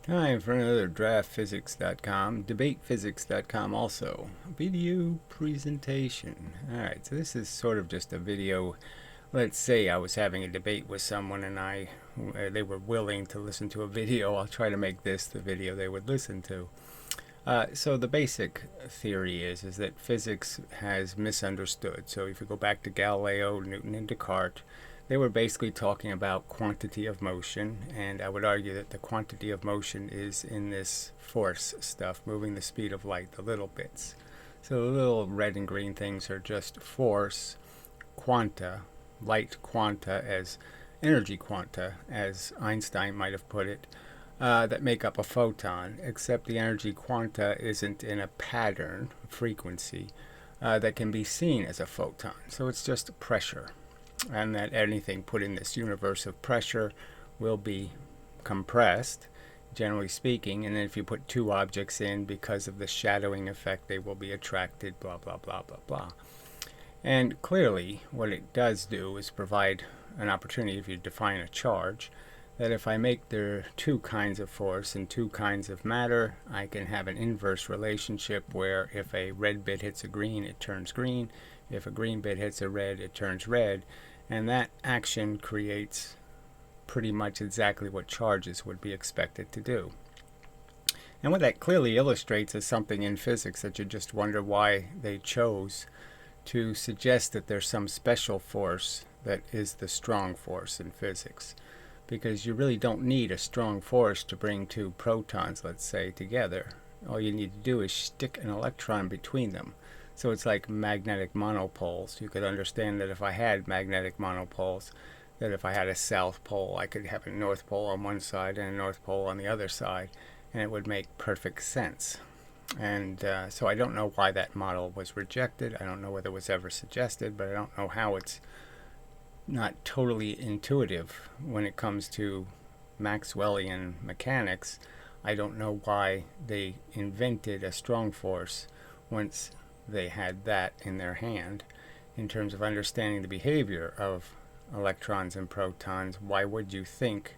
Time for another draftphysics.com, debatephysics.com also. Video presentation. Alright, so this is sort of just a video. Let's say I was having a debate with someone and they were willing to listen to a video. I'll try to make this the video they would listen to. So the basic theory is that physics has misunderstood. So if you go back to Galileo, Newton, and Descartes, they were basically talking about quantity of motion, and I would argue that the quantity of motion is in this force stuff, moving the speed of light, the little bits. So the little red and green things are just force, quanta, light quanta as energy quanta, as Einstein might have put it, that make up a photon, except the energy quanta isn't in a pattern, frequency, that can be seen as a photon. So it's just pressure. And that anything put in this universe of pressure will be compressed, generally speaking, and then if you put two objects in, because of the shadowing effect, they will be attracted, blah, blah, blah, blah, blah. And clearly, what it does do is provide an opportunity, if you define a charge, that if I make there two kinds of force and two kinds of matter, I can have an inverse relationship where if a red bit hits a green, it turns green. If a green bit hits a red, it turns red. And that action creates pretty much exactly what charges would be expected to do. And what that clearly illustrates is something in physics that you just wonder why they chose to suggest that there's some special force that is the strong force in physics. Because you really don't need a strong force to bring two protons, let's say, together. All you need to do is stick an electron between them. So it's like magnetic monopoles. You could understand that if I had magnetic monopoles, that if I had a south pole, I could have a north pole on one side and a north pole on the other side, and it would make perfect sense. And so I don't know why that model was rejected. I don't know whether it was ever suggested, but I don't know how it's not totally intuitive when it comes to Maxwellian mechanics. I don't know why they invented a strong force once they had that in their hand. In terms of understanding the behavior of electrons and protons, why would you think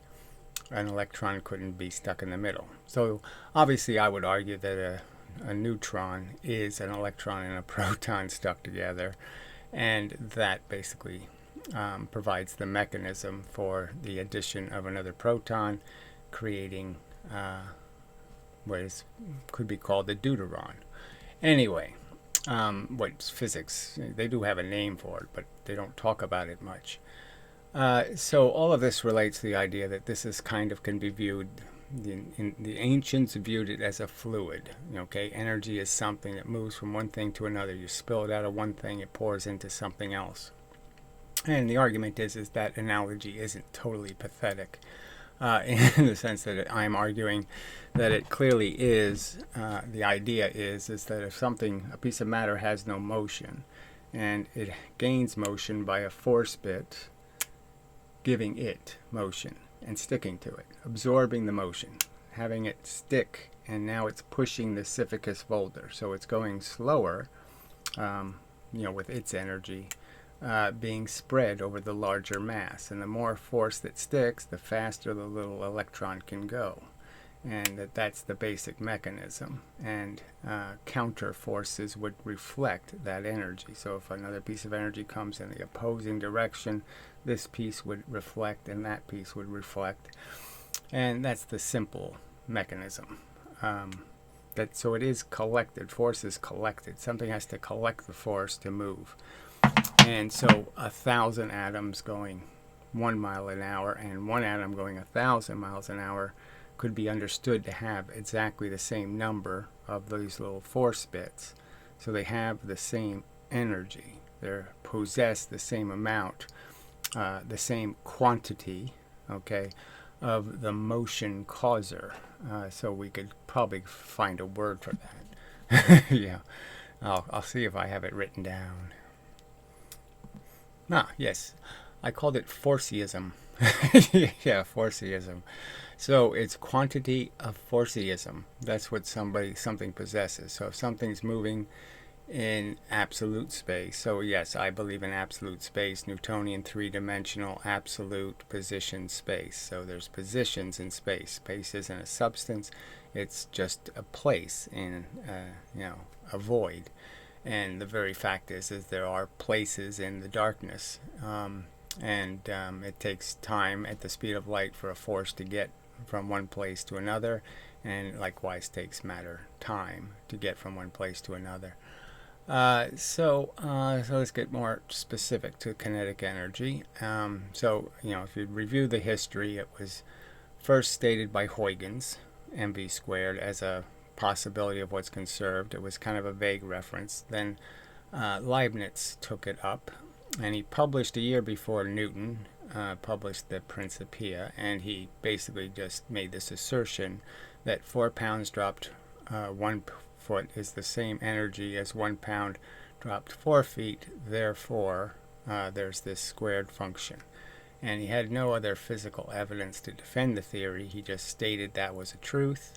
an electron couldn't be stuck in the middle? So obviously I would argue that a neutron is an electron and a proton stuck together, and that basically provides the mechanism for the addition of another proton, creating what could be called a deuteron. Anyway, what's physics? They do have a name for it, but they don't talk about it much. So all of this relates to the idea that this is kind of can be viewed. The ancients viewed it as a fluid. Okay, energy is something that moves from one thing to another. You spill it out of one thing, it pours into something else. And the argument is that analogy isn't totally pathetic, in the sense that I'm arguing that it clearly is. The idea is that if a piece of matter has no motion, and it gains motion by a force bit, giving it motion and sticking to it, absorbing the motion, having it stick, and now it's pushing the Sisyphus boulder, so it's going slower, with its energy. Being spread over the larger mass, and the more force that sticks, the faster the little electron can go, and that's the basic mechanism. And counter forces would reflect that energy. So if another piece of energy comes in the opposing direction, this piece would reflect and that piece would reflect, and that's the simple mechanism. So it is collected. Force is collected. Something has to collect the force to move. And so 1,000 atoms going 1 mile an hour and one atom going 1,000 miles an hour could be understood to have exactly the same number of these little force bits. So they have the same energy. They possess the same amount, the same quantity, okay, of the motion causer. So we could probably find a word for that. Yeah, I'll see if I have it written down. Yes. I called it forceism. Yeah, forceism. So it's quantity of forceism. That's what something possesses. So if something's moving in absolute space. So yes, I believe in absolute space, Newtonian three-dimensional absolute position space. So there's positions in space. Space isn't a substance, it's just a place in a void. And the very fact is there are places in the darkness, it takes time at the speed of light for a force to get from one place to another, and likewise takes matter time to get from one place to another. So let's get more specific to kinetic energy. If you review the history, it was first stated by Huygens, mv squared, as a possibility of what's conserved. It was kind of a vague reference. Then Leibniz took it up, and he published a year before Newton published the Principia, and he basically just made this assertion that 4 pounds dropped 1 foot is the same energy as 1 pound dropped 4 feet, therefore there's this squared function. And he had no other physical evidence to defend the theory. He just stated that was a truth,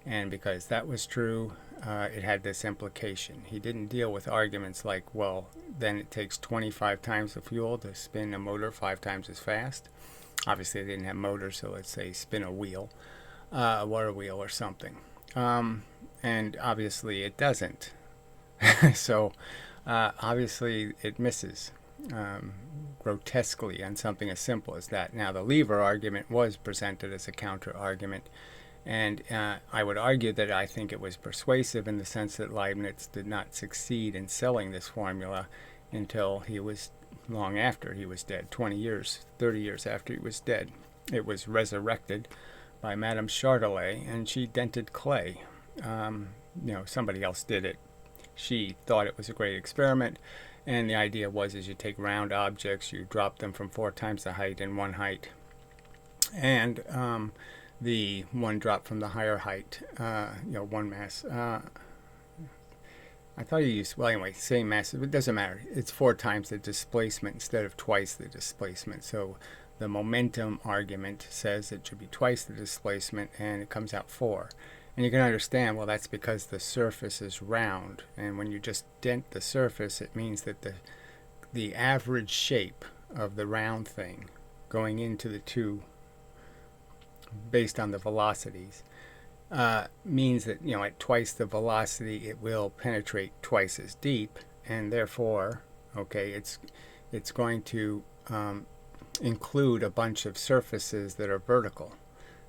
and because that was true, it had this implication. He didn't deal with arguments like, well, then it takes 25 times the fuel to spin a motor 5 times as fast. Obviously, they didn't have motors, so let's say spin a wheel, a water wheel or something. And obviously, it doesn't. So, obviously, it misses grotesquely on something as simple as that. Now, the lever argument was presented as a counter argument. And I would argue that I think it was persuasive in the sense that Leibniz did not succeed in selling this formula until he was long after he was dead, 20 years, 30 years after he was dead. It was resurrected by Madame Chartelet, and she dented clay. Somebody else did it. She thought it was a great experiment, and the idea was is you take round objects, you drop them from 4 times the height in one height, and the one drop from the higher height, one mass. I thought you used, well, anyway, same mass. It doesn't matter. It's 4 times the displacement instead of twice the displacement. So the momentum argument says it should be twice the displacement, and it comes out 4. And you can understand, well, that's because the surface is round. And when you just dent the surface, it means that the average shape of the round thing going into the two based on the velocities means that at twice the velocity it will penetrate twice as deep, and therefore it's going to include a bunch of surfaces that are vertical.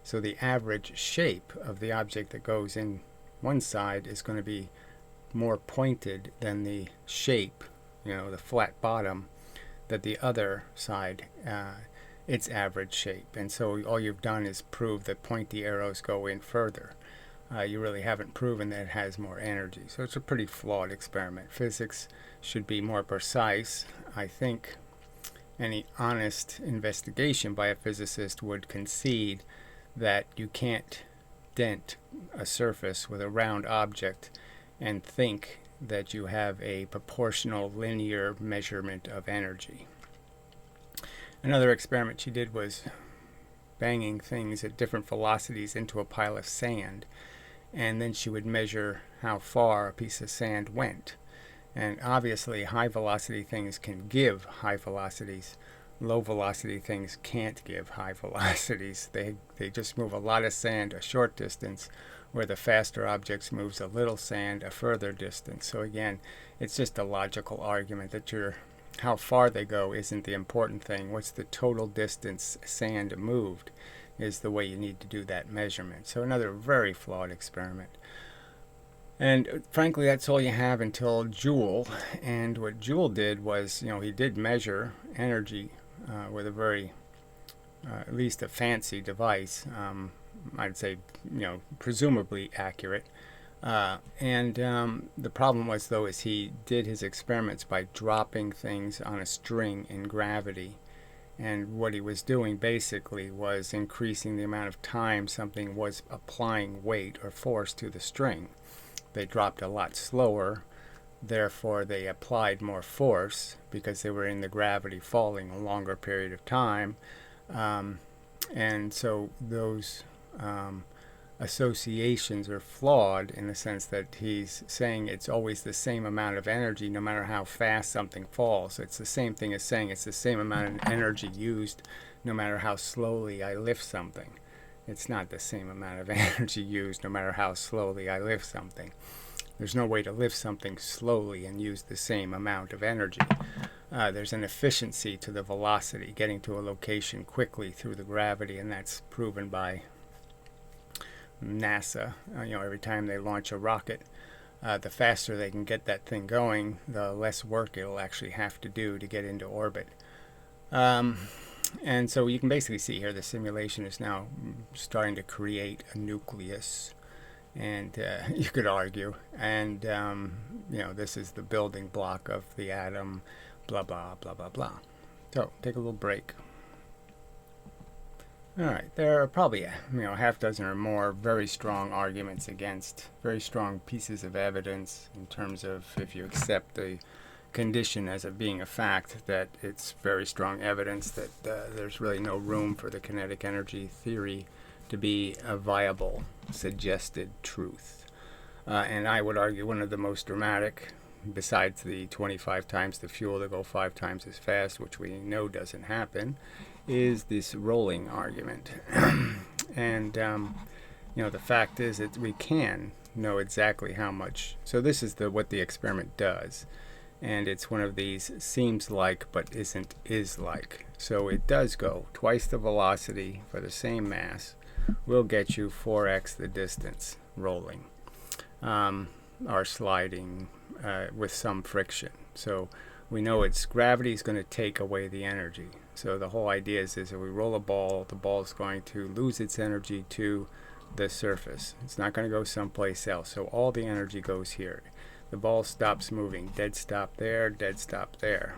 So the average shape of the object that goes in one side is going to be more pointed than the shape, the flat bottom, that the other side its average shape. And so all you've done is prove that pointy arrows go in further. You really haven't proven that it has more energy. So it's a pretty flawed experiment. Physics should be more precise. I think any honest investigation by a physicist would concede that you can't dent a surface with a round object and think that you have a proportional linear measurement of energy. Another experiment she did was banging things at different velocities into a pile of sand, and then she would measure how far a piece of sand went. And obviously high velocity things can give high velocities. Low velocity things can't give high velocities. They just move a lot of sand a short distance, where the faster objects moves a little sand a further distance. So again, it's just a logical argument that how far they go isn't the important thing. What's the total distance sand moved is the way you need to do that measurement. So another very flawed experiment. And frankly, that's all you have until Joule. And what Joule did was, he did measure energy with a very, at least a fancy device. I'd say, presumably accurate. The problem was, though, is he did his experiments by dropping things on a string in gravity. And what he was doing basically was increasing the amount of time something was applying weight or force to the string. They dropped a lot slower, therefore they applied more force because they were in the gravity falling a longer period of time. And so those associations are flawed in the sense that he's saying it's always the same amount of energy no matter how fast something falls. It's the same thing as saying it's the same amount of energy used no matter how slowly I lift something. It's not the same amount of energy used no matter how slowly I lift something. There's no way to lift something slowly and use the same amount of energy. There's an efficiency to the velocity, getting to a location quickly through the gravity, and that's proven by NASA. Every time they launch a rocket, the faster they can get that thing going, the less work it'll actually have to do to get into orbit. And so you can basically see here the simulation is now starting to create a nucleus, and you could argue, and this is the building block of the atom, blah blah blah blah blah. So take a little break. Alright, there are probably a half dozen or more very strong arguments against, very strong pieces of evidence in terms of if you accept the condition as it being a fact, that it's very strong evidence that there's really no room for the kinetic energy theory to be a viable suggested truth. And I would argue one of the most dramatic, besides the 25 times the fuel to go 5 times as fast, which we know doesn't happen, is this rolling argument. And the fact is that we can know exactly how much. So this is what the experiment does, and it's one of these seems like but isn't is like. So it does go twice the velocity for the same mass will get you 4x the distance rolling, or sliding with some friction. So we know its gravity is going to take away the energy. So the whole idea is if we roll a ball, the ball is going to lose its energy to the surface. It's not going to go someplace else. So all the energy goes here. The ball stops moving. Dead stop there, dead stop there.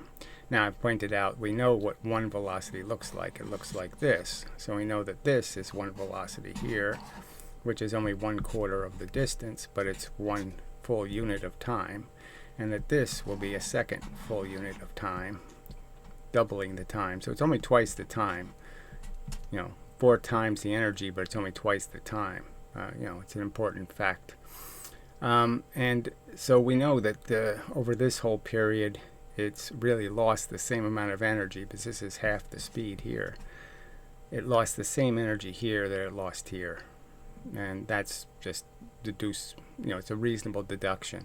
Now I've pointed out we know what one velocity looks like. It looks like this. So we know that this is one velocity here, which is only 1/4 of the distance, but it's 1 full unit of time. And that this will be a second full unit of time, doubling the time. So it's only twice the time. 4 times the energy, but it's only twice the time. It's an important fact. And so we know that over this whole period, it's really lost the same amount of energy, because this is half the speed here. It lost the same energy here that it lost here. And that's just it's a reasonable deduction.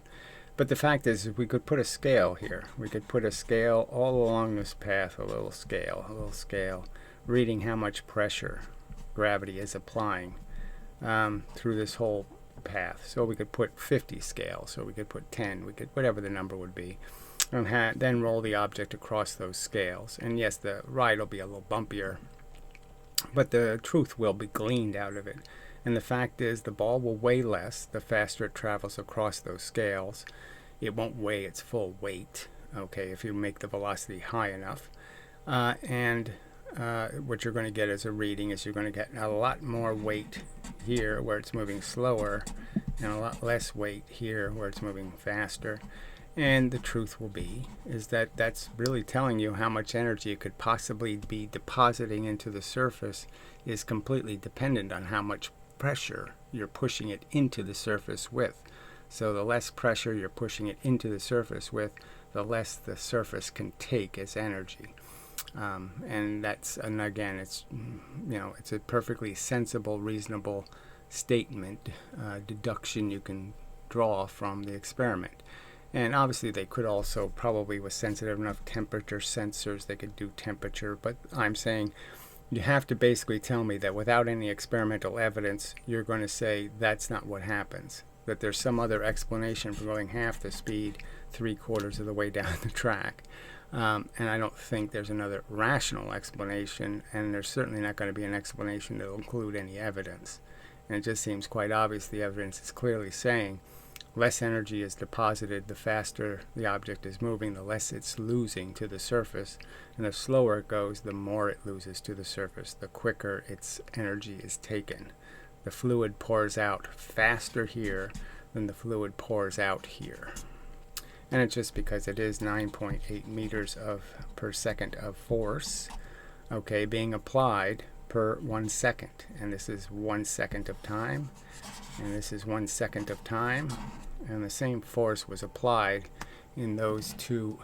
But the fact is, we could put a scale here. We could put a scale all along this path, a little scale, reading how much pressure gravity is applying through this whole path. So we could put 50 scales, so we could put 10, we could, whatever the number would be, and then roll the object across those scales. And yes, the ride will be a little bumpier, but the truth will be gleaned out of it. And the fact is, the ball will weigh less the faster it travels across those scales. It won't weigh its full weight, okay, if you make the velocity high enough. And what you're going to get as a reading is you're going to get a lot more weight here where it's moving slower, and a lot less weight here where it's moving faster. And the truth will be is that that's really telling you how much energy it could possibly be depositing into the surface is completely dependent on how much pressure you're pushing it into the surface with. So the less pressure you're pushing it into the surface with, the less the surface can take as energy. And again, it's it's a perfectly sensible, reasonable statement, deduction you can draw from the experiment. And obviously they could also, probably with sensitive enough temperature sensors, they could do temperature, but I'm saying you have to basically tell me that without any experimental evidence, you're going to say that's not what happens, that there's some other explanation for going half the speed 3/4 of the way down the track. And I don't think there's another rational explanation, and there's certainly not going to be an explanation that will include any evidence. And it just seems quite obvious the evidence is clearly saying less energy is deposited the faster the object is moving, the less it's losing to the surface, and the slower it goes, the more it loses to the surface, the quicker its energy is taken. The fluid pours out faster here than the fluid pours out here. And it's just because it is 9.8 meters per second of force, okay, being applied per 1 second, and this is 1 second of time, and this is 1 second of time, and the same force was applied in those two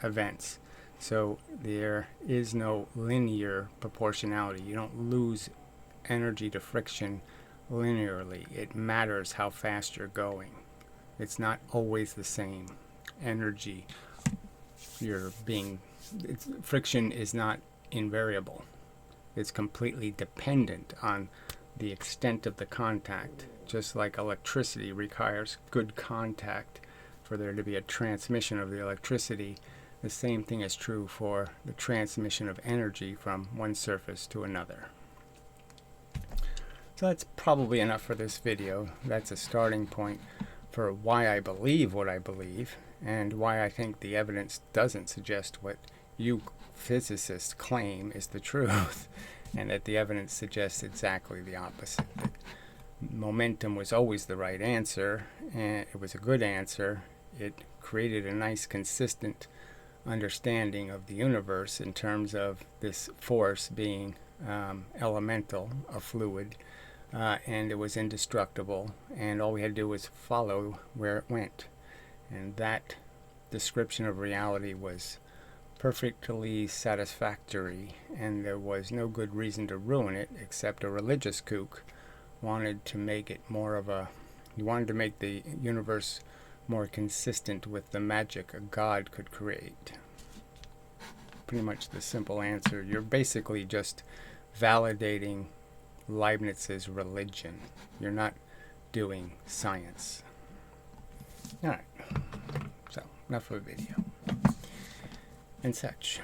events. So there is no linear proportionality. You don't lose energy to friction linearly. It matters how fast you're going. It's not always the same energy. Friction is not invariable. It's completely dependent on the extent of the contact. Just like electricity requires good contact for there to be a transmission of the electricity, the same thing is true for the transmission of energy from one surface to another. So that's probably enough for this video. That's a starting point for why I believe what I believe, and why I think the evidence doesn't suggest what you physicists claim is the truth, and that the evidence suggests exactly the opposite. That momentum was always the right answer, and it was a good answer. It created a nice, consistent understanding of the universe in terms of this force being elemental, a fluid, and it was indestructible, and all we had to do was follow where it went. And that description of reality was perfectly satisfactory, and there was no good reason to ruin it, except a religious kook wanted to make it more of a, he wanted to make the universe more consistent with the magic a god could create. Pretty much the simple answer. You're basically just validating Leibniz's religion. You're not doing science. Alright, so enough of a video and such.